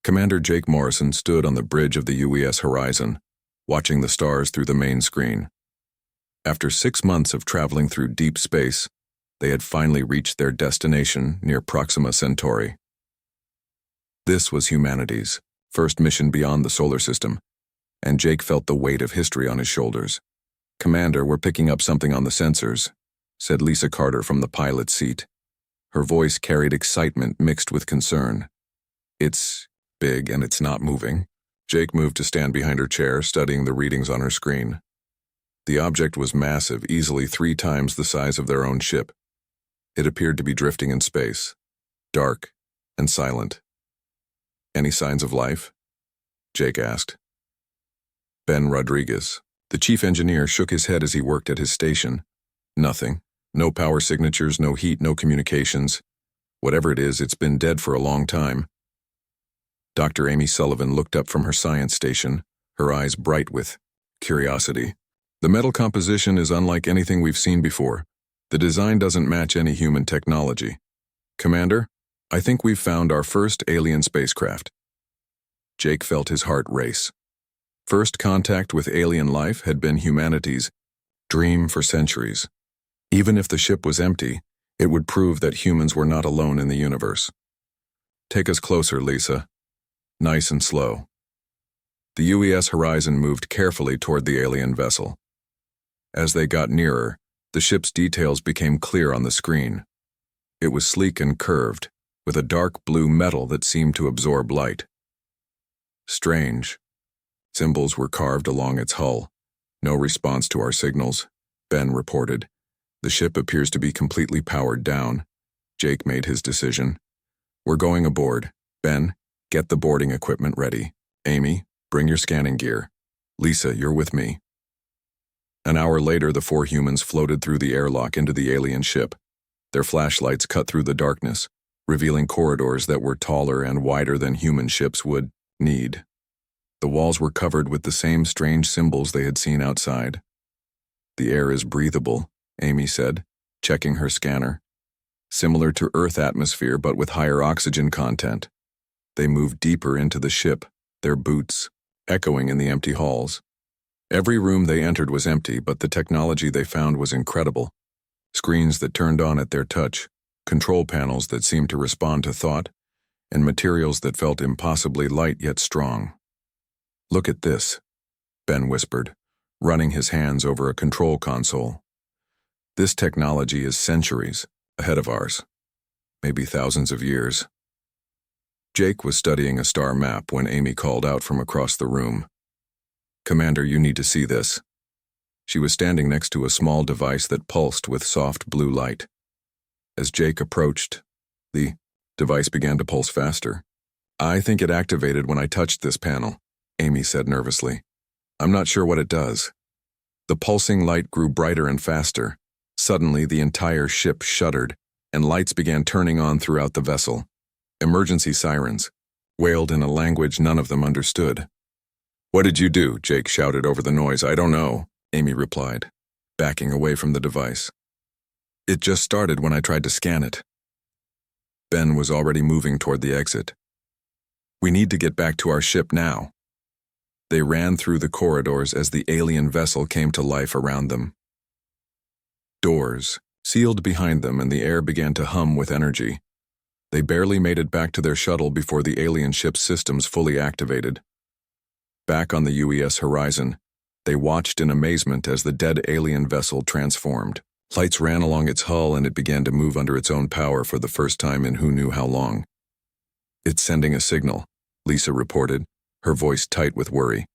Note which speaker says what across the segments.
Speaker 1: Commander Jake Morrison stood on the bridge of the UES horizon, watching the stars through the main screen. After 6 months of traveling through deep space, they had finally reached their destination near Proxima Centauri. This was humanity's first mission beyond the solar system, and Jake felt the weight of history on his shoulders. "Commander, we're picking up something on the sensors," said Lisa Carter from the pilot's seat. Her voice carried excitement mixed with concern. "It's big and it's not moving." Jake moved to stand behind her chair, studying the readings on her screen. The object was massive, easily 3 times the size of their own ship. It appeared to be drifting in space, dark and silent. "Any signs of life?" Jake asked. Ben Rodriguez, the chief engineer, shook his head as he worked at his station. "Nothing. No power signatures, no heat, no communications. Whatever it is, it's been dead for a long time." Dr. Amy Sullivan looked up from her science station, her eyes bright with curiosity. "The metal composition is unlike anything we've seen before. The design doesn't match any human technology. Commander, I think we've found our first alien spacecraft." Jake felt his heart race. First contact with alien life had been humanity's dream for centuries. Even if the ship was empty, it would prove that humans were not alone in the universe. "Take us closer, Lisa. Nice and slow." The UES horizon moved carefully toward the alien vessel. As they got nearer, the ship's details became clear on the screen. It was sleek and curved, with a dark blue metal that seemed to absorb light. "Strange. Symbols were carved along its hull. No response to our signals," Ben reported. "The ship appears to be completely powered down." Jake made his decision. "We're going aboard. Ben, get the boarding equipment ready. Amy, bring your scanning gear. Lisa, you're with me." An hour later, the 4 humans floated through the airlock into the alien ship. Their flashlights cut through the darkness, revealing corridors that were taller and wider than human ships would need. The walls were covered with the same strange symbols they had seen outside. "The air is breathable," Amy said, checking her scanner. "Similar to Earth atmosphere, but with higher oxygen content." They moved deeper into the ship, their boots echoing in the empty halls. Every room they entered was empty, but the technology they found was incredible. Screens that turned on at their touch, control panels that seemed to respond to thought, and materials that felt impossibly light yet strong. "Look at this," Ben whispered, running his hands over a control console. "This technology is centuries ahead of ours, maybe thousands of years." Jake was studying a star map when Amy called out from across the room. "Commander, you need to see this." She was standing next to a small device that pulsed with soft blue light. As Jake approached, the device began to pulse faster. "I think it activated when I touched this panel," Amy said nervously. "I'm not sure what it does." The pulsing light grew brighter and faster. Suddenly, the entire ship shuddered, and lights began turning on throughout the vessel. Emergency sirens wailed in a language none of them understood. "What did you do?" Jake shouted over the noise. "I don't know," Amy replied, backing away from the device. "It just started when I tried to scan it." Ben was already moving toward the exit. "We need to get back to our ship now." They ran through the corridors as the alien vessel came to life around them. Doors sealed behind them and the air began to hum with energy. They barely made it back to their shuttle before the alien ship's systems fully activated. Back on the UES horizon, they watched in amazement as the dead alien vessel transformed. Lights ran along its hull and it began to move under its own power for the first time in who knew how long. "It's sending a signal," Lisa reported, her voice tight with worry.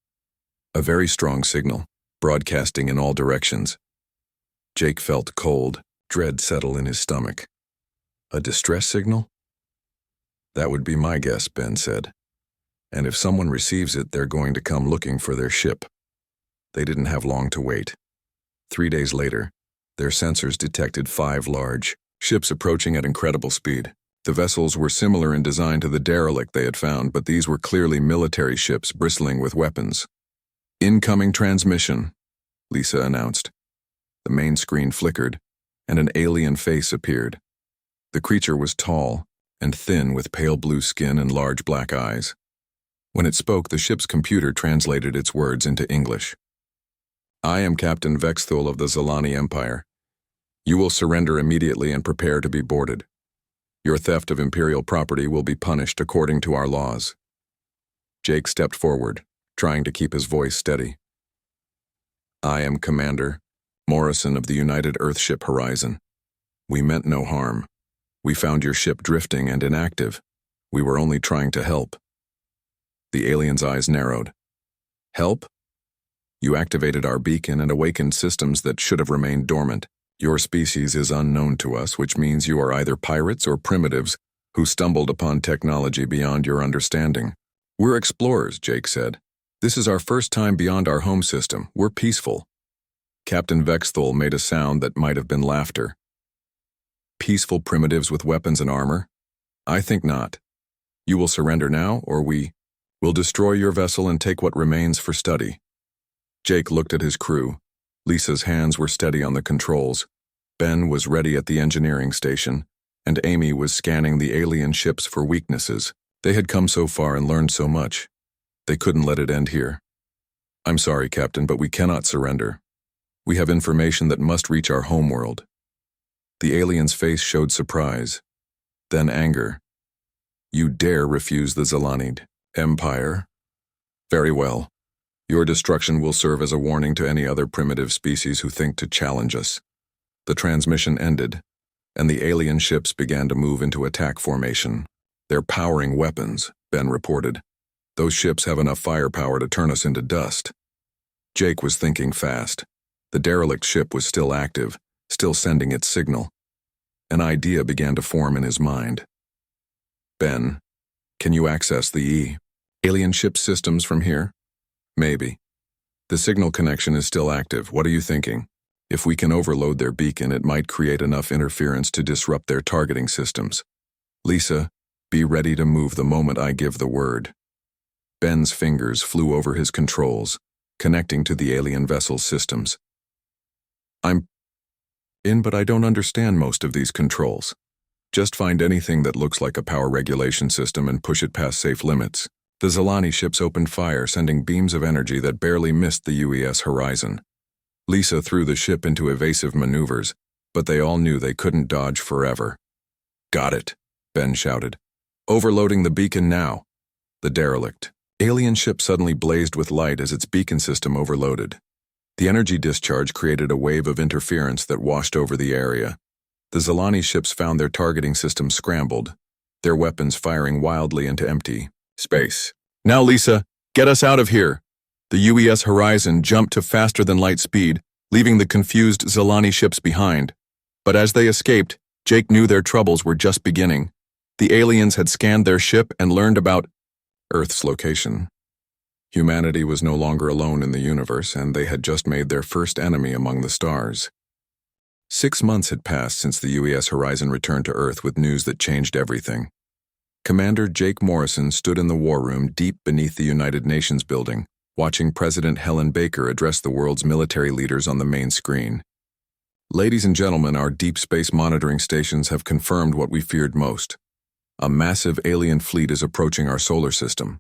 Speaker 1: "A very strong signal, broadcasting in all directions." Jake felt cold, dread settle in his stomach. "A distress signal?" "That would be my guess," Ben said. "And if someone receives it, they're going to come looking for their ship." They didn't have long to wait. 3 days later, their sensors detected 5 large ships approaching at incredible speed. The vessels were similar in design to the derelict they had found, but these were clearly military ships bristling with weapons. "Incoming transmission," Lisa announced. The main screen flickered, and an alien face appeared. The creature was tall and thin with pale blue skin and large black eyes. When it spoke, the ship's computer translated its words into English. I am Captain Vexthul of the Zalani Empire. You will surrender immediately and prepare to be boarded. Your theft of Imperial property will be punished according to our laws. Jake stepped forward, trying to keep his voice steady. I am Commander Morrison of the United Earthship Horizon. We meant no harm. We found your ship drifting and inactive. We were only trying to help. The alien's eyes narrowed. Help? You activated our beacon and awakened systems that should have remained dormant. Your species is unknown to us, which means you are either pirates or primitives who stumbled upon technology beyond your understanding. We're explorers, Jake said. This is our first time beyond our home system. We're peaceful. Captain Vexthul made a sound that might have been laughter. Peaceful primitives with weapons and armor? I think not. You will surrender now, or we will destroy your vessel and take what remains for study. Jake looked at his crew. Lisa's hands were steady on the controls. Ben was ready at the engineering station, and Amy was scanning the alien ships for weaknesses. They had come so far and learned so much. They couldn't let it end here. I'm sorry, Captain, but we cannot surrender. We have information that must reach our homeworld. The alien's face showed surprise, then anger. You dare refuse the Zalani Empire? Very well. Your destruction will serve as a warning to any other primitive species who think to challenge us. The transmission ended, and the alien ships began to move into attack formation. They're powering weapons, Ben reported. Those ships have enough firepower to turn us into dust. Jake was thinking fast. The derelict ship was still active, still sending its signal. An idea began to form in his mind. Ben, can you access the alien ship systems from here? Maybe. The signal connection is still active. What are you thinking? If we can overload their beacon, it might create enough interference to disrupt their targeting systems. Lisa, be ready to move the moment I give the word. Ben's fingers flew over his controls, connecting to the alien vessel's systems. I'm in, but I don't understand most of these controls. Just find anything that looks like a power regulation system and push it past safe limits. The Zalani ships opened fire, sending beams of energy that barely missed the UES horizon. Lisa threw the ship into evasive maneuvers, but they all knew they couldn't dodge forever. Got it, Ben shouted. Overloading the beacon now. The derelict alien ship suddenly blazed with light as its beacon system overloaded. The energy discharge created a wave of interference that washed over the area. The Zalani ships found their targeting system scrambled, their weapons firing wildly into empty space. Now, Lisa, get us out of here. The UES horizon jumped to faster than light speed, leaving the confused Zalani ships behind. But as they escaped, Jake knew their troubles were just beginning. The aliens had scanned their ship and learned about Earth's location. Humanity was no longer alone in the universe, and they had just made their first enemy among the stars. 6 months had passed since the UES horizon returned to Earth with news that changed everything. Commander Jake Morrison stood in the war room deep beneath the United Nations building, watching President Helen Baker address the world's military leaders on the main screen. Ladies and gentlemen, our deep space monitoring stations have confirmed what we feared most. A massive alien fleet is approaching our solar system.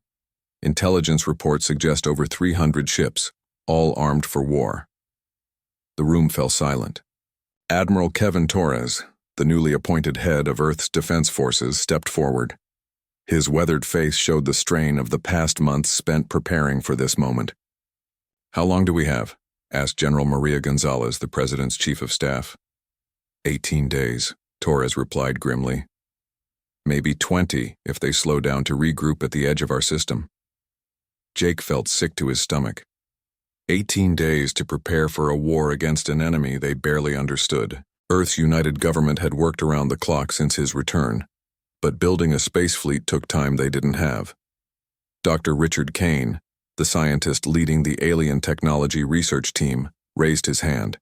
Speaker 1: Intelligence reports suggest over 300 ships, all armed for war. The room fell silent. Admiral Kevin Torres, the newly appointed head of Earth's defense forces, stepped forward. His weathered face showed the strain of the past months spent preparing for this moment. How long do we have? Asked General Maria Gonzalez, the president's chief of staff. 18 days, Torres replied grimly. Maybe 20 if they slow down to regroup at the edge of our system. Jake felt sick to his stomach. 18 days to prepare for a war against an enemy they barely understood. Earth's united government had worked around the clock since his return, but building a space fleet took time they didn't have. Dr. Richard Kane, the scientist leading the alien technology research team, raised his hand.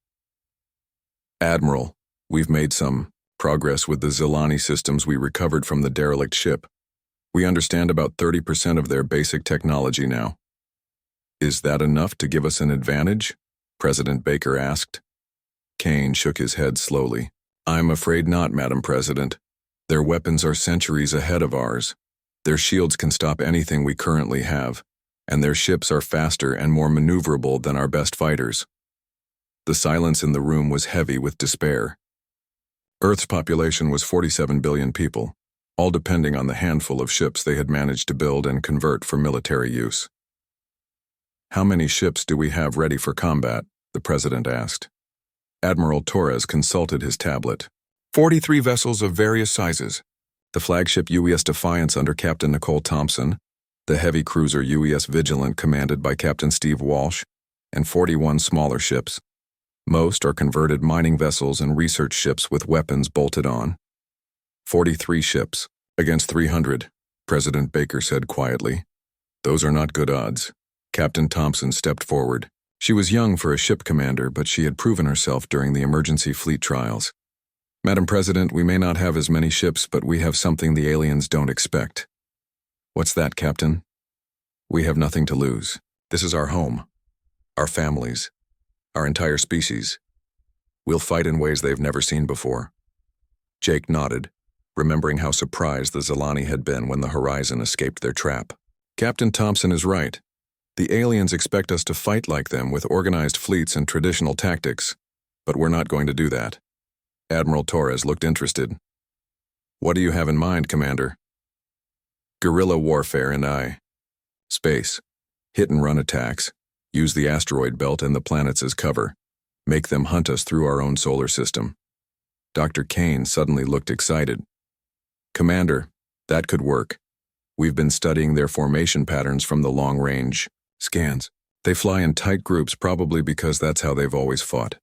Speaker 1: Admiral, we've made some progress with the Zalani systems we recovered from the derelict ship. We understand about 30% of their basic technology now. Is that enough to give us an advantage? President Baker asked. Kane shook his head slowly. I'm afraid not, Madam President. Their weapons are centuries ahead of ours. Their shields can stop anything we currently have, and their ships are faster and more maneuverable than our best fighters. The silence in the room was heavy with despair. Earth's population was 47 billion people, all depending on the handful of ships they had managed to build and convert for military use. "How many ships do we have ready for combat?" the president asked. Admiral Torres consulted his tablet. 43 vessels of various sizes. The flagship UES Defiance under Captain Nicole Thompson, the heavy cruiser UES Vigilant commanded by Captain Steve Walsh, and 41 smaller ships. Most are converted mining vessels and research ships with weapons bolted on. 43 ships, against 300, President Baker said quietly. "Those are not good odds." Captain Thompson stepped forward. She was young for a ship commander, but she had proven herself during the emergency fleet trials. "Madam President, we may not have as many ships, but we have something the aliens don't expect." "What's that, Captain?" "We have nothing to lose. This is our home, our families, our entire species. We'll fight in ways they've never seen before." Jake nodded, remembering how surprised the Zilani had been when the Horizon escaped their trap. "Captain Thompson is right. The aliens expect us to fight like them with organized fleets and traditional tactics, but we're not going to do that." Admiral Torres looked interested. "What do you have in mind, Commander?" "Guerrilla warfare and space. Hit-and-run attacks. Use the asteroid belt and the planets as cover. Make them hunt us through our own solar system." Dr. Kane suddenly looked excited. "Commander, that could work. We've been studying their formation patterns from the long-range scans. They fly in tight groups probably because that's how they've always fought.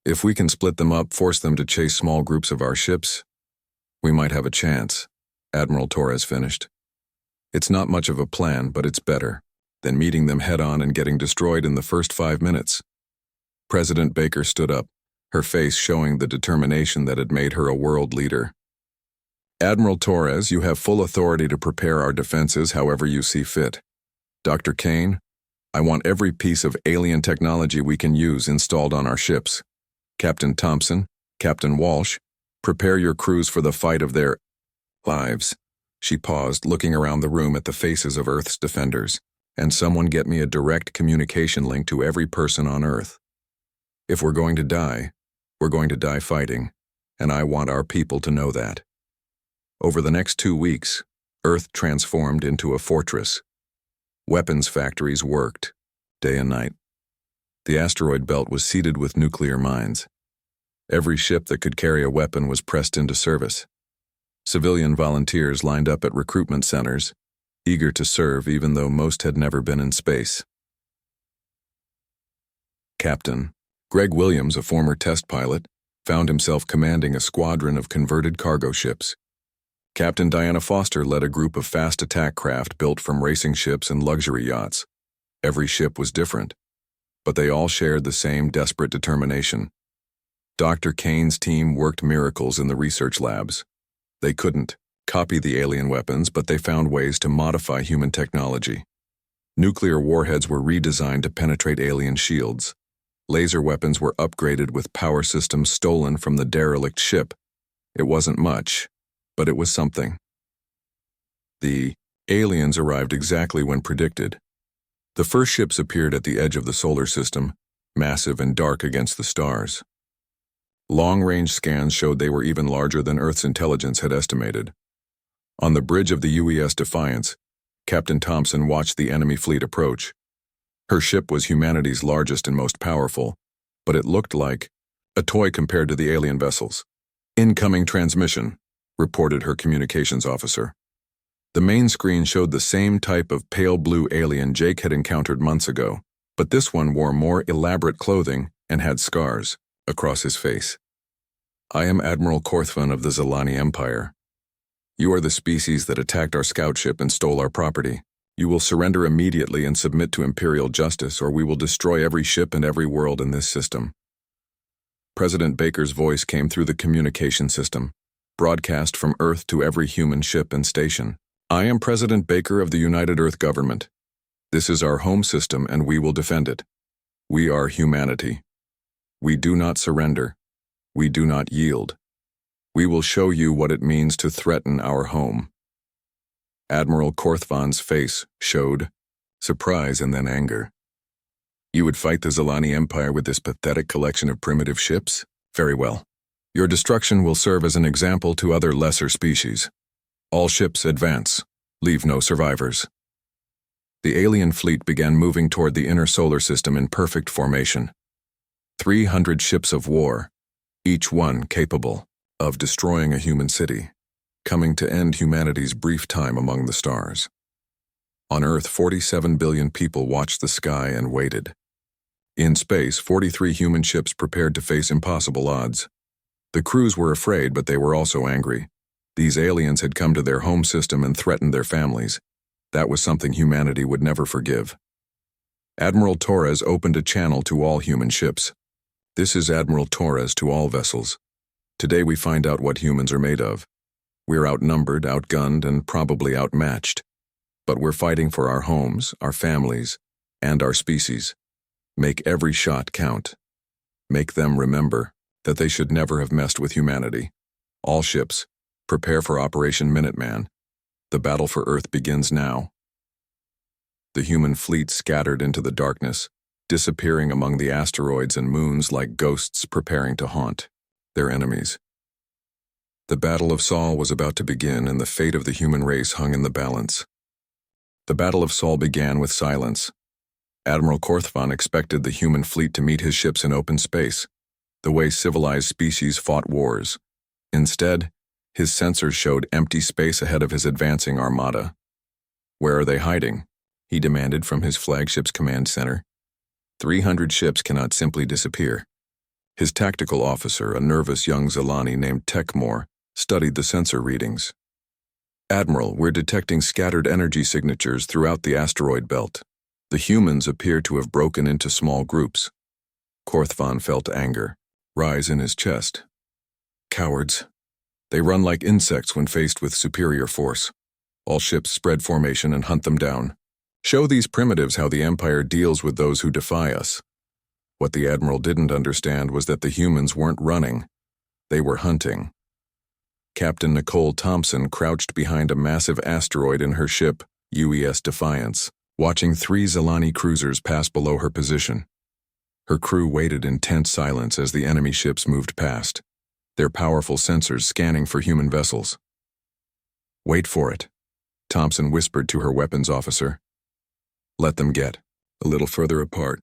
Speaker 1: If we can split them up, force them to chase small groups of our ships, we might have a chance," Admiral Torres finished. "It's not much of a plan, but it's better than meeting them head-on and getting destroyed in the first 5 minutes." President Baker stood up, her face showing the determination that had made her a world leader. "Admiral Torres, you have full authority to prepare our defenses however you see fit. Dr. Kane, I want every piece of alien technology we can use installed on our ships. Captain Thompson, Captain Walsh, prepare your crews for the fight of their lives." She paused, looking around the room at the faces of Earth's defenders. "And someone get me a direct communication link to every person on Earth. If we're going to die, we're going to die fighting, and I want our people to know that." Over the next 2 weeks, Earth transformed into a fortress. Weapons factories worked, day and night. The asteroid belt was seeded with nuclear mines. Every ship that could carry a weapon was pressed into service. Civilian volunteers lined up at recruitment centers, eager to serve even though most had never been in space. Captain Greg Williams, a former test pilot, found himself commanding a squadron of converted cargo ships. Captain Diana Foster led a group of fast attack craft built from racing ships and luxury yachts. Every ship was different, but they all shared the same desperate determination. Dr. Kane's team worked miracles in the research labs. They couldn't copy the alien weapons, but they found ways to modify human technology. Nuclear warheads were redesigned to penetrate alien shields. Laser weapons were upgraded with power systems stolen from the derelict ship. It wasn't much, but it was something. The aliens arrived exactly when predicted. The first ships appeared at the edge of the solar system, massive and dark against the stars. Long-range scans showed they were even larger than Earth's intelligence had estimated. On the bridge of the UES Defiance, Captain Thompson watched the enemy fleet approach. Her ship was humanity's largest and most powerful, but it looked like a toy compared to the alien vessels. "Incoming transmission," reported her communications officer. The main screen showed the same type of pale blue alien Jake had encountered months ago, but this one wore more elaborate clothing and had scars across his face. "I am Admiral Korthvan of the Zilani Empire. You are the species that attacked our scout ship and stole our property. You will surrender immediately and submit to Imperial justice, or we will destroy every ship and every world in this system." President Baker's voice came through the communication system, broadcast from Earth to every human ship and station. "I am President Baker of the United Earth Government. This is our home system and we will defend it. We are humanity. We do not surrender. We do not yield. We will show you what it means to threaten our home." Admiral Korthvan's face showed surprise and then anger. You would fight the Zilani Empire with this pathetic collection of primitive ships? Very well. Your destruction will serve as an example to other lesser species. All ships advance. Leave no survivors. The alien fleet began moving toward the inner solar system in perfect formation. 300 ships of war, each one capable of destroying a human city, coming to end humanity's brief time among the stars. On Earth, 47 billion people watched the sky and waited. In space, 43 human ships prepared to face impossible odds. The crews were afraid, but they were also angry. These aliens had come to their home system and threatened their families. That was something humanity would never forgive. Admiral Torres opened a channel to all human ships. This is Admiral Torres to all vessels. Today we find out what humans are made of. We're outnumbered, outgunned, and probably outmatched. But we're fighting for our homes, our families, and our species. Make every shot count. Make them remember that they should never have messed with humanity. All ships, prepare for Operation Minuteman. The battle for Earth begins now. The human fleet scattered into the darkness, disappearing among the asteroids and moons like ghosts preparing to haunt their enemies. The Battle of Sol was about to begin, and the fate of the human race hung in the balance. The Battle of Sol began with silence. Admiral Korthvan expected the human fleet to meet his ships in open space, the way civilized species fought wars. Instead, his sensors showed empty space ahead of his advancing armada. Where are they hiding? He demanded from his flagship's command center. 300 ships cannot simply disappear. His tactical officer, a nervous young Zilani named Tekmor, studied the sensor readings. Admiral, we're detecting scattered energy signatures throughout the asteroid belt. The humans appear to have broken into small groups. Korthvan felt anger rise in his chest. Cowards. They run like insects when faced with superior force. All ships spread formation and hunt them down. Show these primitives how the Empire deals with those who defy us. What the Admiral didn't understand was that the humans weren't running. They were hunting. Captain Nicole Thompson crouched behind a massive asteroid in her ship, UES Defiance, watching 3 Zilani cruisers pass below her position. Her crew waited in tense silence as the enemy ships moved past, their powerful sensors scanning for human vessels. Wait for it, Thompson whispered to her weapons officer. Let them get. A little further apart,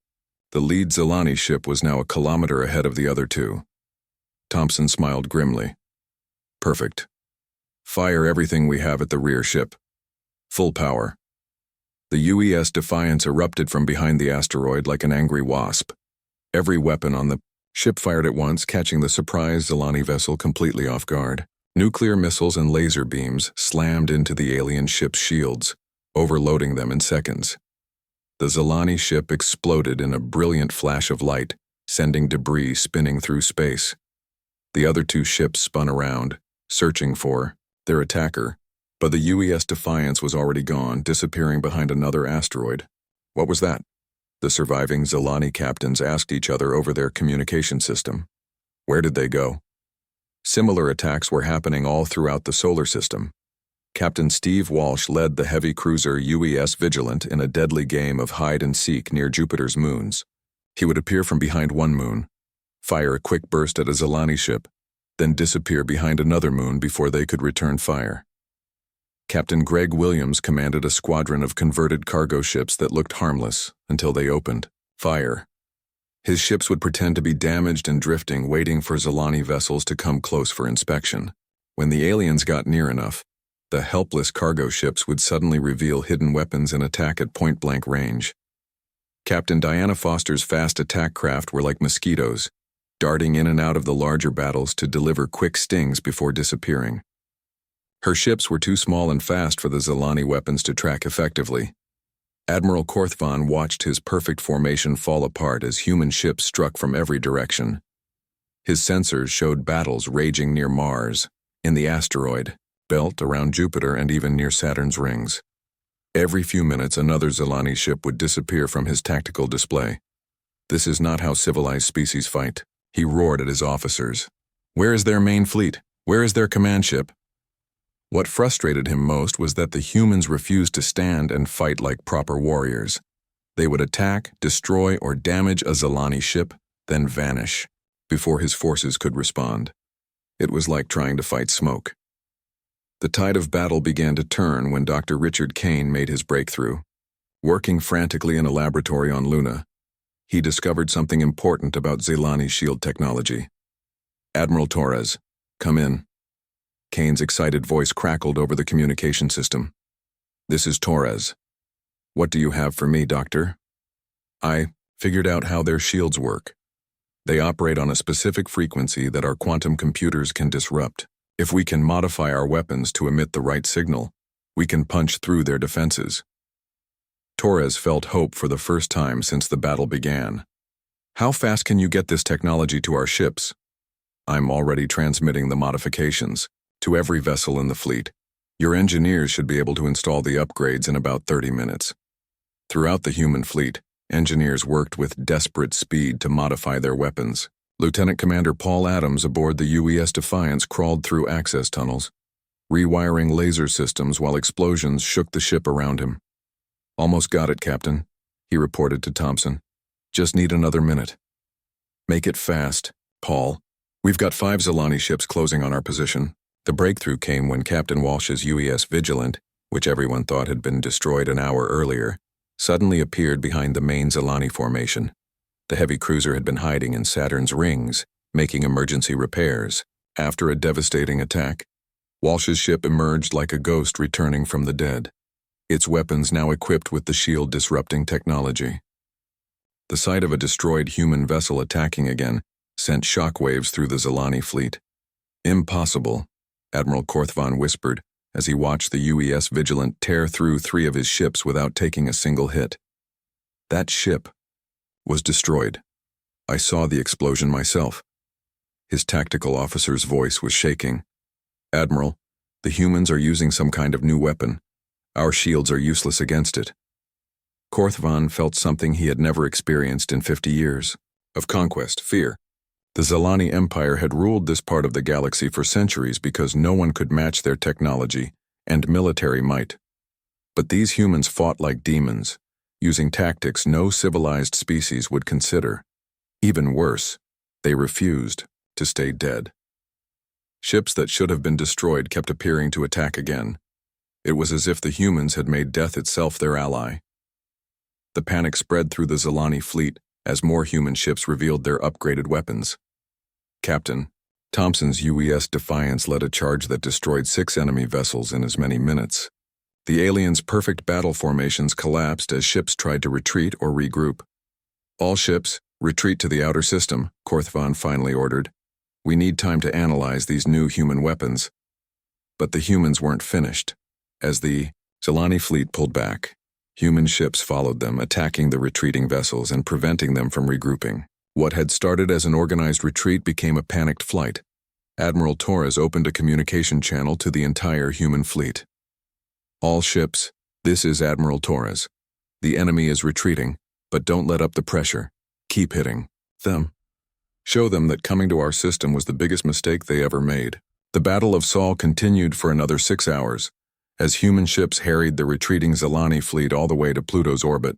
Speaker 1: the lead Zilani ship was now a kilometer ahead of the other 2. Thompson smiled grimly. Perfect. Fire everything we have at the rear ship. Full power. The UES Defiance erupted from behind the asteroid like an angry wasp. Every weapon on the ship fired at once, catching the surprised Zilani vessel completely off guard. Nuclear missiles and laser beams slammed into the alien ship's shields, overloading them in seconds. The Zilani ship exploded in a brilliant flash of light, sending debris spinning through space. The other 2 ships spun around, searching for their attacker, but the UES Defiance was already gone, disappearing behind another asteroid. What was that? The surviving Zilani captains asked each other over their communication system. Where did they go? Similar attacks were happening all throughout the solar system. Captain Steve Walsh led the heavy cruiser UES Vigilant in a deadly game of hide-and-seek near Jupiter's moons. He would appear from behind one moon, fire a quick burst at a Zilani ship, then disappear behind another moon before they could return fire. Captain Greg Williams commanded a squadron of converted cargo ships that looked harmless until they opened fire. His ships would pretend to be damaged and drifting, waiting for Zilani vessels to come close for inspection. When the aliens got near enough, the helpless cargo ships would suddenly reveal hidden weapons and attack at point-blank range. Captain Diana Foster's fast attack craft were like mosquitoes, darting in and out of the larger battles to deliver quick stings before disappearing. Her ships were too small and fast for the Zilani weapons to track effectively. Admiral Korthvan watched his perfect formation fall apart as human ships struck from every direction. His sensors showed battles raging near Mars, in the asteroid belt, around Jupiter, and even near Saturn's rings. Every few minutes, another Zilani ship would disappear from his tactical display. This is not how civilized species fight. He roared at his officers. Where is their main fleet? Where is their command ship? What frustrated him most was that the humans refused to stand and fight like proper warriors. They would attack, destroy, or damage a Zilani ship, then vanish, before his forces could respond. It was like trying to fight smoke. The tide of battle began to turn when Dr. Richard Kane made his breakthrough. Working frantically in a laboratory on Luna, he discovered something important about Zilani shield technology. "Admiral Torres, come in." Kane's excited voice crackled over the communication system. "This is Torres. What do you have for me, Doctor?" "I figured out how their shields work. They operate on a specific frequency that our quantum computers can disrupt. If we can modify our weapons to emit the right signal, we can punch through their defenses." Torres felt hope for the first time since the battle began. "How fast can you get this technology to our ships?" "I'm already transmitting the modifications to every vessel in the fleet. Your engineers should be able to install the upgrades in about 30 minutes. Throughout the human fleet, engineers worked with desperate speed to modify their weapons. Lieutenant Commander Paul Adams aboard the UES Defiance crawled through access tunnels, rewiring laser systems while explosions shook the ship around him. "Almost got it, Captain," he reported to Thompson. "Just need another minute." "Make it fast, Paul. We've got 5 Zilani ships closing on our position." The breakthrough came when Captain Walsh's UES Vigilant, which everyone thought had been destroyed an hour earlier, suddenly appeared behind the main Zilani formation. The heavy cruiser had been hiding in Saturn's rings, making emergency repairs. After a devastating attack, Walsh's ship emerged like a ghost returning from the dead, its weapons now equipped with the shield-disrupting technology. The sight of a destroyed human vessel attacking again sent shockwaves through the Zilani fleet. "Impossible," Admiral Korthvan whispered as he watched the UES Vigilant tear through 3 of his ships without taking a single hit. That ship was destroyed. I saw the explosion myself. His tactical officer's voice was shaking. "Admiral, the humans are using some kind of new weapon. Our shields are useless against it." Korthvan felt something he had never experienced in 50 years, of conquest, fear. The Zilani Empire had ruled this part of the galaxy for centuries because no one could match their technology and military might. But these humans fought like demons, using tactics no civilized species would consider. Even worse, they refused to stay dead. Ships that should have been destroyed kept appearing to attack again. It was as if the humans had made death itself their ally. The panic spread through the Zilani fleet as more human ships revealed their upgraded weapons. Captain Thompson's UES Defiance led a charge that destroyed 6 enemy vessels in as many minutes. The aliens' perfect battle formations collapsed as ships tried to retreat or regroup. "All ships, retreat to the outer system," Korthvan finally ordered. "We need time to analyze these new human weapons." But the humans weren't finished. As the Zilani fleet pulled back, human ships followed them, attacking the retreating vessels and preventing them from regrouping. What had started as an organized retreat became a panicked flight. Admiral Torres opened a communication channel to the entire human fleet. "All ships, this is Admiral Torres. The enemy is retreating, but don't let up the pressure. Keep hitting them. Show them that coming to our system was the biggest mistake they ever made." The Battle of Sol continued for another 6 hours, as human ships harried the retreating Zilani fleet all the way to Pluto's orbit.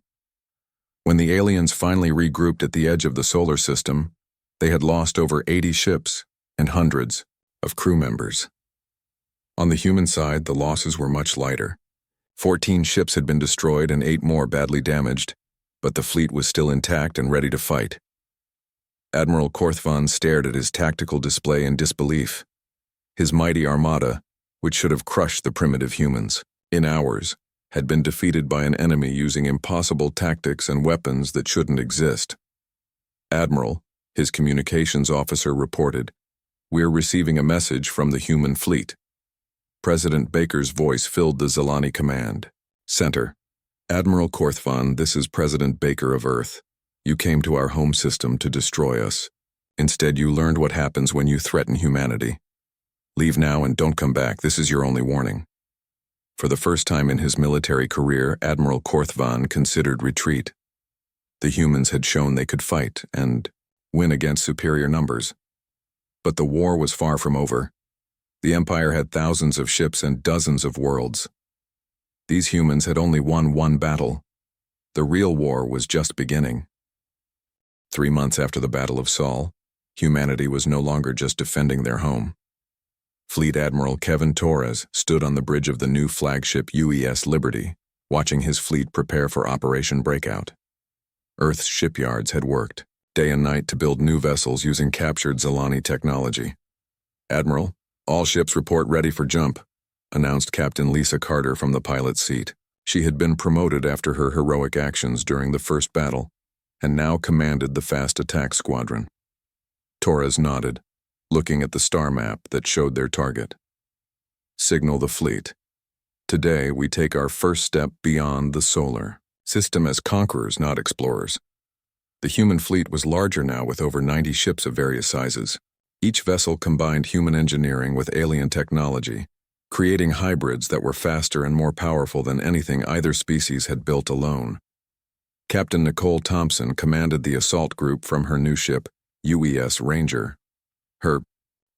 Speaker 1: When the aliens finally regrouped at the edge of the solar system, they had lost over 80 ships and hundreds of crew members. On the human side, the losses were much lighter. 14 ships had been destroyed and 8 more badly damaged, but the fleet was still intact and ready to fight. Admiral Korthvan stared at his tactical display in disbelief. His mighty armada, which should have crushed the primitive humans in hours, had been defeated by an enemy using impossible tactics and weapons that shouldn't exist. "Admiral," his communications officer reported, "we're receiving a message from the human fleet." President Baker's voice filled the Zilani command center. "Admiral Korthvan, this is President Baker of Earth. You came to our home system to destroy us. Instead, you learned what happens when you threaten humanity. Leave now and don't come back. This is your only warning." For the first time in his military career, Admiral Korthvan considered retreat. The humans had shown they could fight and win against superior numbers. But the war was far from over. The Empire had thousands of ships and dozens of worlds. These humans had only won one battle. The real war was just beginning. 3 months after the Battle of Sol, humanity was no longer just defending their home. Fleet Admiral Kevin Torres stood on the bridge of the new flagship UES Liberty, watching his fleet prepare for Operation Breakout. Earth's shipyards had worked, day and night, to build new vessels using captured Zilani technology. "Admiral, all ships report ready for jump," announced Captain Lisa Carter from the pilot's seat. She had been promoted after her heroic actions during the first battle, and now commanded the fast attack squadron. Torres nodded, looking at the star map that showed their target. "Signal the fleet. Today we take our first step beyond the solar system as conquerors, not explorers." The human fleet was larger now, with over 90 ships of various sizes. Each vessel combined human engineering with alien technology, creating hybrids that were faster and more powerful than anything either species had built alone. Captain Nicole Thompson commanded the assault group from her new ship, UES Ranger. Her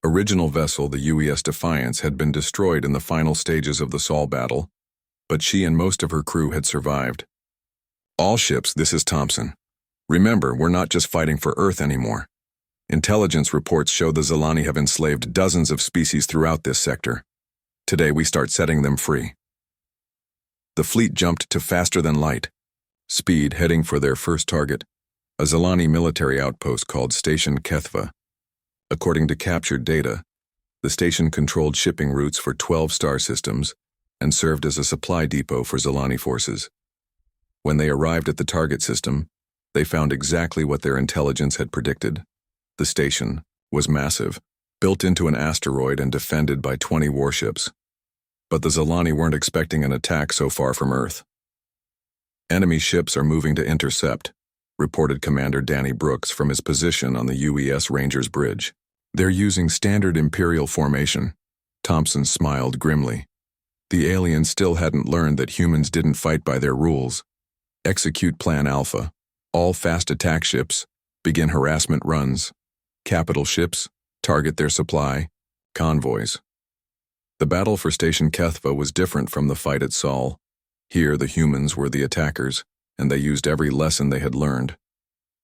Speaker 1: original vessel, the UES Defiance, had been destroyed in the final stages of the Sol battle, but she and most of her crew had survived. "All ships, this is Thompson. Remember, we're not just fighting for Earth anymore. Intelligence reports show the Zilani have enslaved dozens of species throughout this sector. Today we start setting them free." The fleet jumped to faster than light speed, heading for their first target, a Zilani military outpost called Station Kethva. According to captured data, the station controlled shipping routes for 12 star systems and served as a supply depot for Zilani forces. When they arrived at the target system, they found exactly what their intelligence had predicted. The station was massive, built into an asteroid and defended by 20 warships. But the Zilani weren't expecting an attack so far from Earth. "Enemy ships are moving to intercept," reported Commander Danny Brooks from his position on the UES Ranger's bridge. "They're using standard Imperial formation." Thompson smiled grimly. The aliens still hadn't learned that humans didn't fight by their rules. "Execute Plan Alpha. All fast attack ships, begin harassment runs. Capital ships, target their supply, convoys." The battle for Station Kethva was different from the fight at Sol. Here the humans were the attackers, and they used every lesson they had learned.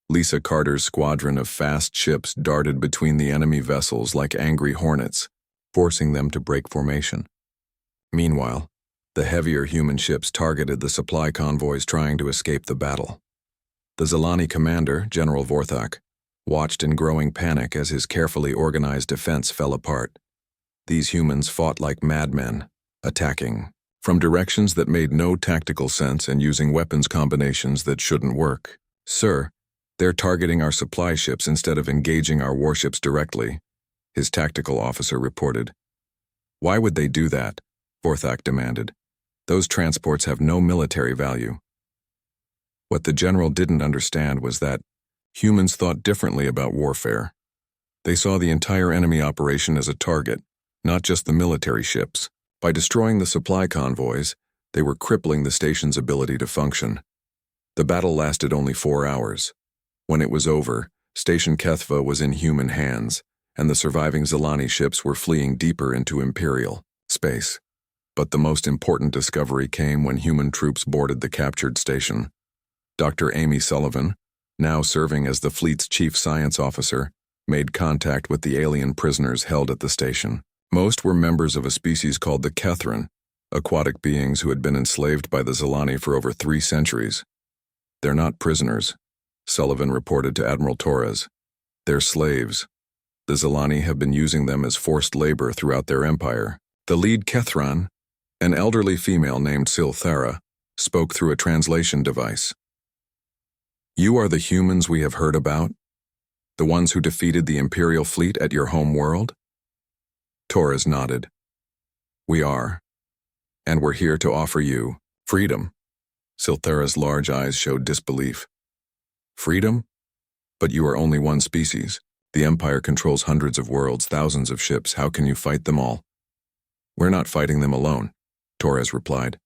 Speaker 1: Lisa Carter's squadron of fast ships darted between the enemy vessels like angry hornets, forcing them to break formation. Meanwhile, the heavier human ships targeted the supply convoys trying to escape the battle. The Zilani commander, General Vorthak, watched in growing panic as his carefully organized defense fell apart. These humans fought like madmen, attacking from directions that made no tactical sense and using weapons combinations that shouldn't work. "Sir, they're targeting our supply ships instead of engaging our warships directly," his tactical officer reported. "Why would they do that?" Vorthak demanded. "Those transports have no military value." What the general didn't understand was that humans thought differently about warfare. They saw the entire enemy operation as a target, not just the military ships. By destroying the supply convoys, they were crippling the station's ability to function. The battle lasted only 4 hours. When it was over, Station Kethva was in human hands, and the surviving Zilani ships were fleeing deeper into Imperial space. But the most important discovery came when human troops boarded the captured station. Dr. Amy Sullivan, now serving as the fleet's chief science officer, made contact with the alien prisoners held at the station. Most were members of a species called the Kethran, aquatic beings who had been enslaved by the Zilani for over 3 centuries. "They're not prisoners," Sullivan reported to Admiral Torres. "They're slaves. The Zilani have been using them as forced labor throughout their empire." The lead Kethran, an elderly female named Silthara, spoke through a translation device. "You are the humans we have heard about? The ones who defeated the Imperial fleet at your home world?" Torres nodded. "We are. And we're here to offer you freedom." Silthara's large eyes showed disbelief. "Freedom? But you are only one species. The Empire controls hundreds of worlds, thousands of ships. How can you fight them all?" "We're not fighting them alone," Torres replied.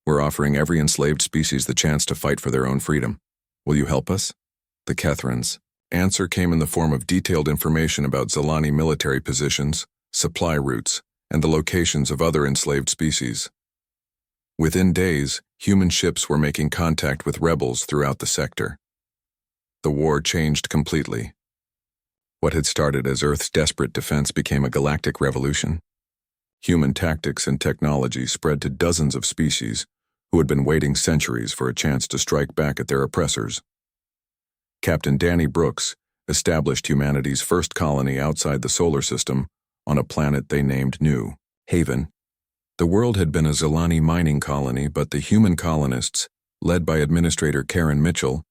Speaker 1: "We're offering every enslaved species the chance to fight for their own freedom. Will you help us?" The Kethran's answer came in the form of detailed information about Zilani military positions, supply routes, and the locations of other enslaved species. Within days, human ships were making contact with rebels throughout the sector. The war changed completely. What had started as Earth's desperate defense became a galactic revolution. Human tactics and technology spread to dozens of species who had been waiting centuries for a chance to strike back at their oppressors. Captain Danny Brooks established humanity's first colony outside the solar system on a planet they named New Haven. The world had been a Zilani mining colony, but the human colonists, led by Administrator Karen Mitchell,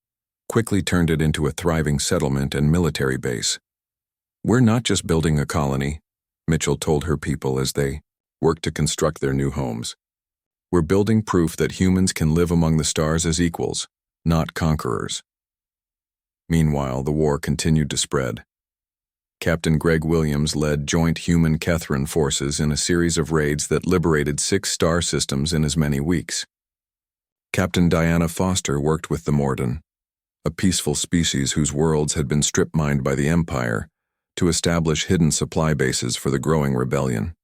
Speaker 1: quickly turned it into a thriving settlement and military base. "We're not just building a colony," Mitchell told her people as they worked to construct their new homes. "We're building proof that humans can live among the stars as equals, not conquerors." Meanwhile, the war continued to spread. Captain Greg Williams led joint human-Kethran forces in a series of raids that liberated 6 star systems in as many weeks. Captain Diana Foster worked with the Morden, a peaceful species whose worlds had been strip-mined by the Empire, to establish hidden supply bases for the growing rebellion.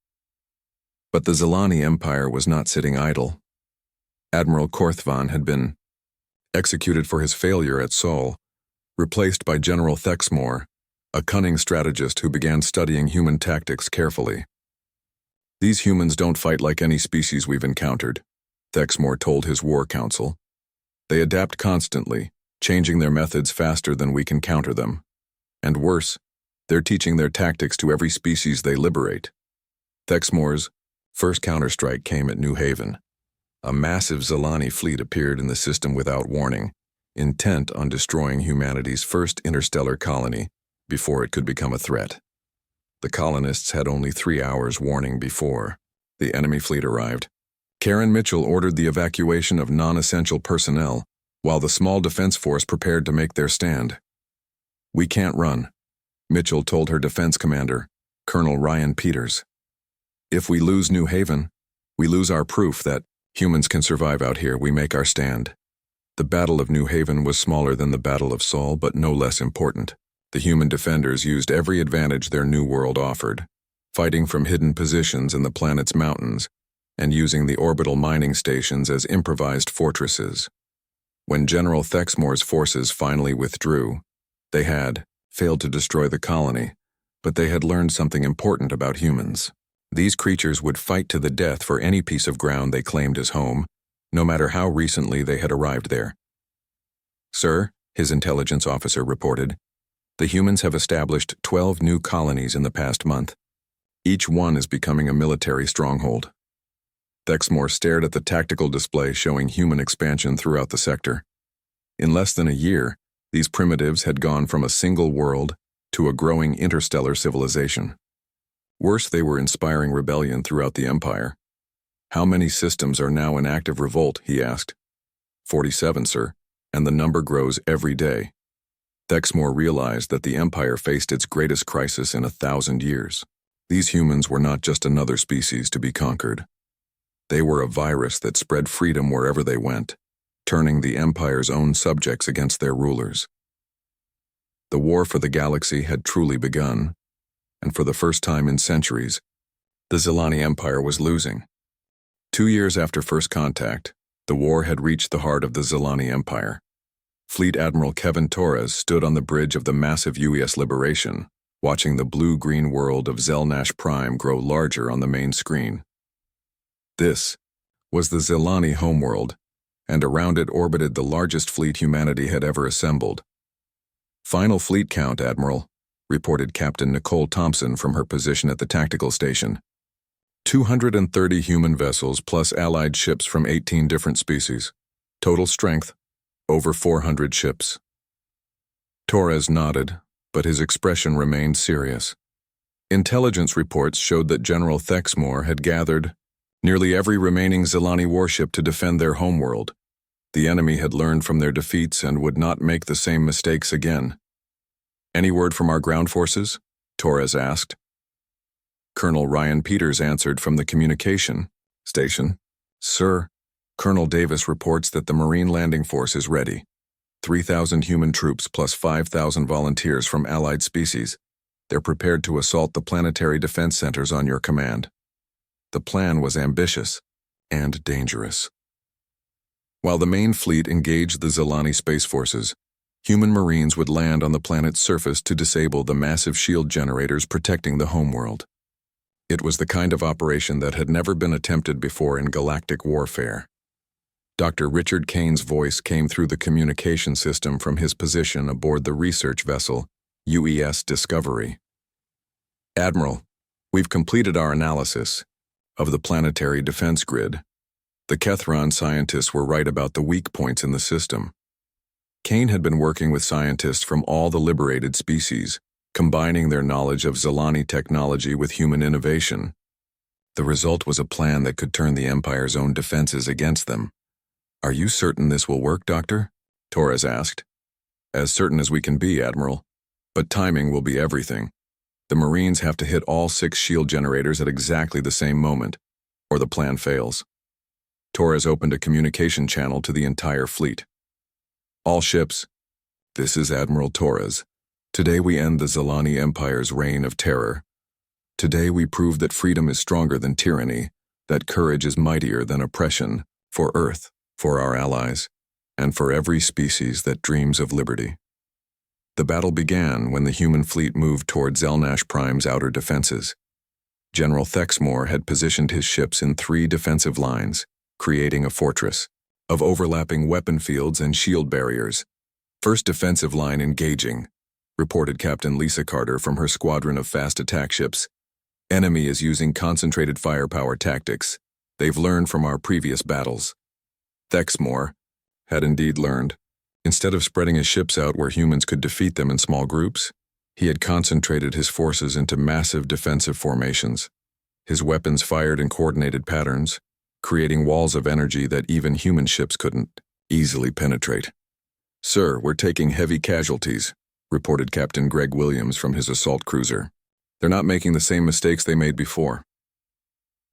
Speaker 1: But the Zilani Empire was not sitting idle. Admiral Korthvan had been executed for his failure at Sol, replaced by General Thexmore, a cunning strategist who began studying human tactics carefully. "These humans don't fight like any species we've encountered," Thexmore told his war council. "They adapt constantly, changing their methods faster than we can counter them. And worse, they're teaching their tactics to every species they liberate." Thexmore's first counterstrike came at New Haven. A massive Zilani fleet appeared in the system without warning, intent on destroying humanity's first interstellar colony before it could become a threat. The colonists had only 3 hours warning before the enemy fleet arrived. Karen Mitchell ordered the evacuation of non-essential personnel, while the small defense force prepared to make their stand. "We can't run," Mitchell told her defense commander, Colonel Ryan Peters. "If we lose New Haven, we lose our proof that humans can survive out here. We make our stand." The Battle of New Haven was smaller than the Battle of Sol, but no less important. The human defenders used every advantage their new world offered, fighting from hidden positions in the planet's mountains and using the orbital mining stations as improvised fortresses. When General Thexmore's forces finally withdrew, they had failed to destroy the colony, but they had learned something important about humans. These creatures would fight to the death for any piece of ground they claimed as home, no matter how recently they had arrived there. "Sir," his intelligence officer reported, "the humans have established 12 new colonies in the past month. Each one is becoming a military stronghold." Thexmore stared at the tactical display showing human expansion throughout the sector. In less than a year, these primitives had gone from a single world to a growing interstellar civilization. Worse, they were inspiring rebellion throughout the Empire. "How many systems are now in active revolt?" he asked. 47, sir, and the number grows every day." Thexmore realized that the Empire faced its greatest crisis in 1,000 years. These humans were not just another species to be conquered. They were a virus that spread freedom wherever they went, turning the Empire's own subjects against their rulers. The war for the galaxy had truly begun, and for the first time in centuries, the Zilani Empire was losing. 2 years after first contact, the war had reached the heart of the Zilani Empire. Fleet Admiral Kevin Torres stood on the bridge of the massive UES Liberation, watching the blue-green world of Zelnash Prime grow larger on the main screen. This was the Zilani homeworld, and around it orbited the largest fleet humanity had ever assembled. "Final fleet count, Admiral," reported Captain Nicole Thompson from her position at the tactical station. 230 human vessels plus allied ships from 18 different species. Total strength, over 400 ships. Torres nodded, but his expression remained serious. Intelligence reports showed that General Thexmore had gathered nearly every remaining Zilani warship to defend their homeworld. The enemy had learned from their defeats and would not make the same mistakes again. "Any word from our ground forces?" Torres asked. Colonel Ryan Peters answered from the communication station. "Sir, Colonel Davis reports that the Marine Landing Force is ready. 3,000 human troops plus 5,000 volunteers from allied species. They're prepared to assault the planetary defense centers on your command." The plan was ambitious and dangerous. While the main fleet engaged the Zilani Space Forces, human Marines would land on the planet's surface to disable the massive shield generators protecting the homeworld. It was the kind of operation that had never been attempted before in galactic warfare. Dr. Richard Kane's voice came through the communication system from his position aboard the research vessel, UES Discovery. Admiral, we've completed our analysis of the planetary defense grid. The Kethron scientists were right about the weak points in the system. Kane had been working with scientists from all the liberated species, combining their knowledge of Zilani technology with human innovation. The result was a plan that could turn the Empire's own defenses against them. "Are you certain this will work, Doctor?" Torres asked. "As certain as we can be, Admiral. But timing will be everything. The Marines have to hit all 6 shield generators at exactly the same moment, or the plan fails." Torres opened a communication channel to the entire fleet. "All ships, this is Admiral Torres. Today we end the Zilani Empire's reign of terror. Today we prove that freedom is stronger than tyranny, that courage is mightier than oppression, for Earth, for our allies, and for every species that dreams of liberty." The battle began when the human fleet moved toward Zelnash Prime's outer defenses. General Thexmore had positioned his ships in 3 defensive lines, creating a fortress of overlapping weapon fields and shield barriers. "First defensive line engaging," reported Captain Lisa Carter from her squadron of fast attack ships. "Enemy is using concentrated firepower tactics. They've learned from our previous battles." Thexmore had indeed learned. Instead of spreading his ships out where humans could defeat them in small groups, he had concentrated his forces into massive defensive formations. His weapons fired in coordinated patterns, creating walls of energy that even human ships couldn't easily penetrate. "Sir, we're taking heavy casualties," reported Captain Greg Williams from his assault cruiser. "They're not making the same mistakes they made before."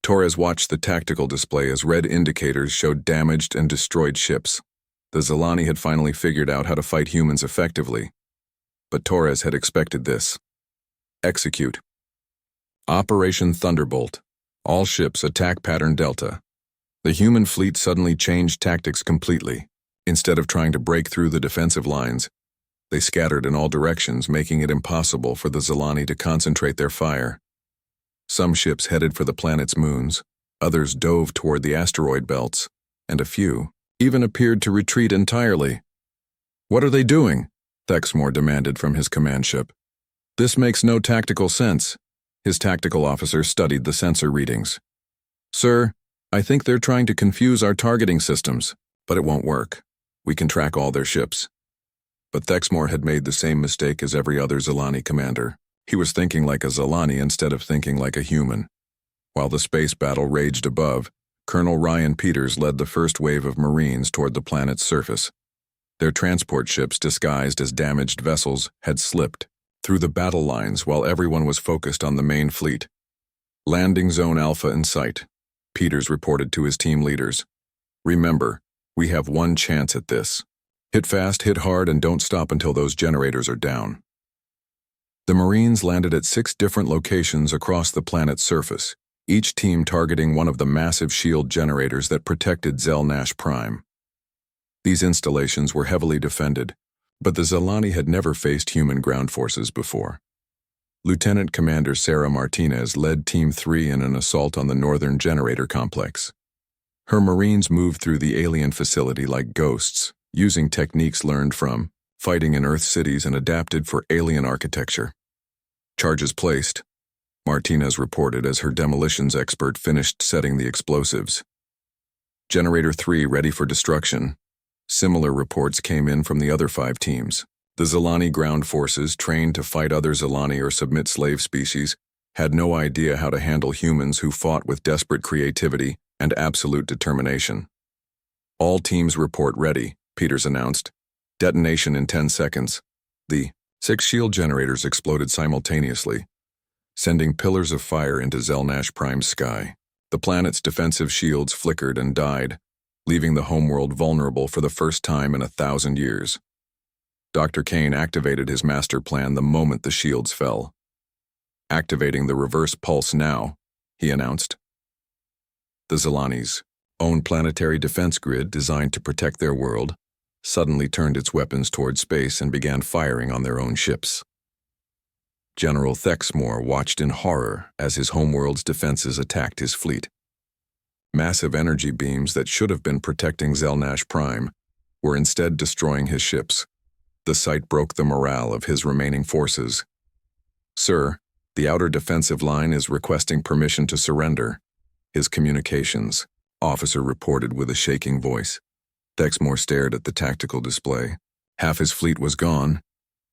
Speaker 1: Torres watched the tactical display as red indicators showed damaged and destroyed ships. The Zilani had finally figured out how to fight humans effectively. But Torres had expected this. "Execute. Operation Thunderbolt. All ships attack pattern Delta." The human fleet suddenly changed tactics completely. Instead of trying to break through the defensive lines, they scattered in all directions, making it impossible for the Zilani to concentrate their fire. Some ships headed for the planet's moons, others dove toward the asteroid belts, and a few even appeared to retreat entirely. "What are they doing?" Thexmore demanded from his command ship. "This makes no tactical sense." His tactical officer studied the sensor readings. "Sir, I think they're trying to confuse our targeting systems, but it won't work. We can track all their ships." But Thexmore had made the same mistake as every other Zilani commander. He was thinking like a Zilani instead of thinking like a human. While the space battle raged above, Colonel Ryan Peters led the first wave of Marines toward the planet's surface. Their transport ships, disguised as damaged vessels, had slipped through the battle lines while everyone was focused on the main fleet. "Landing Zone Alpha in sight," Peters reported to his team leaders. "Remember, we have one chance at this. Hit fast, hit hard, and don't stop until those generators are down." The Marines landed at 6 different locations across the planet's surface, each team targeting one of the massive shield generators that protected Zelnash Prime. These installations were heavily defended, but the Zilani had never faced human ground forces before. Lieutenant Commander Sarah Martinez led Team 3 in an assault on the northern generator complex. Her Marines moved through the alien facility like ghosts, using techniques learned from fighting in Earth cities and adapted for alien architecture. "Charges placed," Martinez reported as her demolitions expert finished setting the explosives. "Generator 3 ready for destruction." Similar reports came in from the other 5 teams. The Zilani ground forces, trained to fight other Zilani or submit slave species, had no idea how to handle humans who fought with desperate creativity and absolute determination. "All teams report ready," Peters announced. "Detonation in 10 seconds. The 6 shield generators exploded simultaneously, sending pillars of fire into Zelnash Prime's sky. The planet's defensive shields flickered and died, leaving the homeworld vulnerable for the first time in 1,000 years. Dr. Kane activated his master plan the moment the shields fell. "Activating the reverse pulse now," he announced. The Zilani's own planetary defense grid designed to protect their world suddenly turned its weapons toward space and began firing on their own ships. General Thexmore watched in horror as his homeworld's defenses attacked his fleet. Massive energy beams that should have been protecting Zelnash Prime were instead destroying his ships. The sight broke the morale of his remaining forces. "Sir, the outer defensive line is requesting permission to surrender," his communications officer reported with a shaking voice. Thexmore stared at the tactical display. Half his fleet was gone.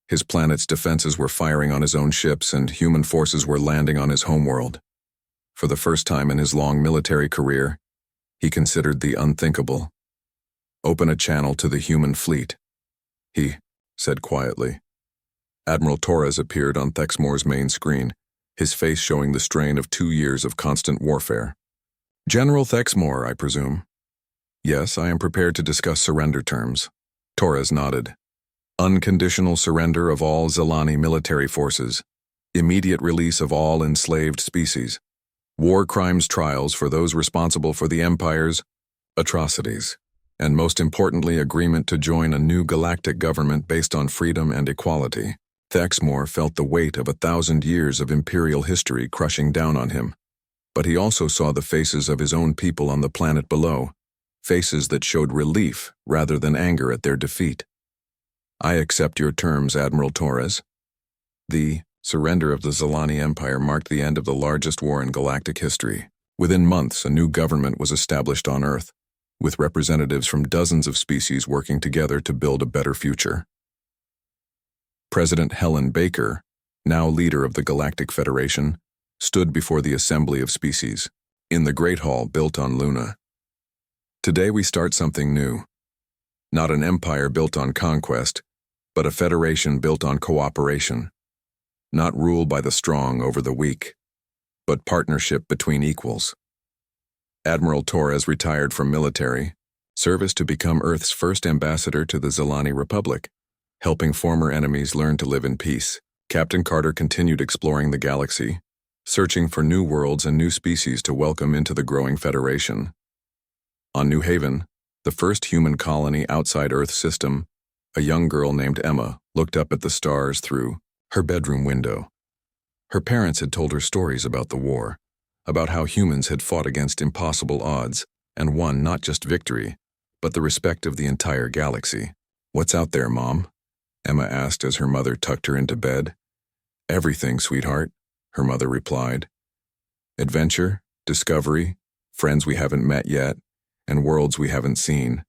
Speaker 1: His planet's defenses were firing on his own ships, and human forces were landing on his homeworld. For the first time in his long military career, he considered the unthinkable. "Open a channel to the human fleet," he said quietly. Admiral Torres appeared on Thexmore's main screen, his face showing the strain of 2 years of constant warfare. "General Thexmore, I presume?" "Yes, I am prepared to discuss surrender terms." Torres nodded. "Unconditional surrender of all Zilani military forces, immediate release of all enslaved species, war crimes trials for those responsible for the Empire's atrocities, and most importantly, agreement to join a new galactic government based on freedom and equality." Thexmore felt the weight of 1,000 years of imperial history crushing down on him. But he also saw the faces of his own people on the planet below, faces that showed relief rather than anger at their defeat. "I accept your terms, Admiral Torres." The surrender of the Zilani Empire marked the end of the largest war in galactic history. Within months, a new government was established on Earth, with representatives from dozens of species working together to build a better future. President Helen Baker, now leader of the Galactic Federation, stood before the Assembly of Species, in the Great Hall built on Luna. "Today we start something new. Not an empire built on conquest, but a federation built on cooperation. Not rule by the strong over the weak, but partnership between equals." Admiral Torres retired from military service to become Earth's first ambassador to the Zilani Republic, helping former enemies learn to live in peace. Captain Carter continued exploring the galaxy, searching for new worlds and new species to welcome into the growing Federation. On New Haven, the first human colony outside Earth's system, a young girl named Emma looked up at the stars through her bedroom window. Her parents had told her stories about the war, about how humans had fought against impossible odds and won not just victory, but the respect of the entire galaxy. "What's out there, Mom?" Emma asked as her mother tucked her into bed. "Everything, sweetheart," her mother replied. "Adventure, discovery, friends we haven't met yet, and worlds we haven't seen.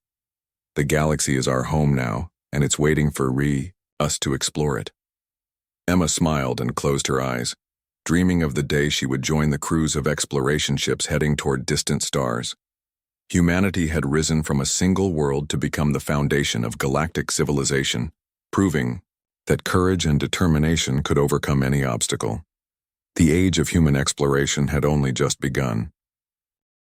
Speaker 1: The galaxy is our home now, and it's waiting for us to explore it." Emma smiled and closed her eyes, dreaming of the day she would join the crews of exploration ships heading toward distant stars. Humanity had risen from a single world to become the foundation of galactic civilization, proving that courage and determination could overcome any obstacle. The age of human exploration had only just begun.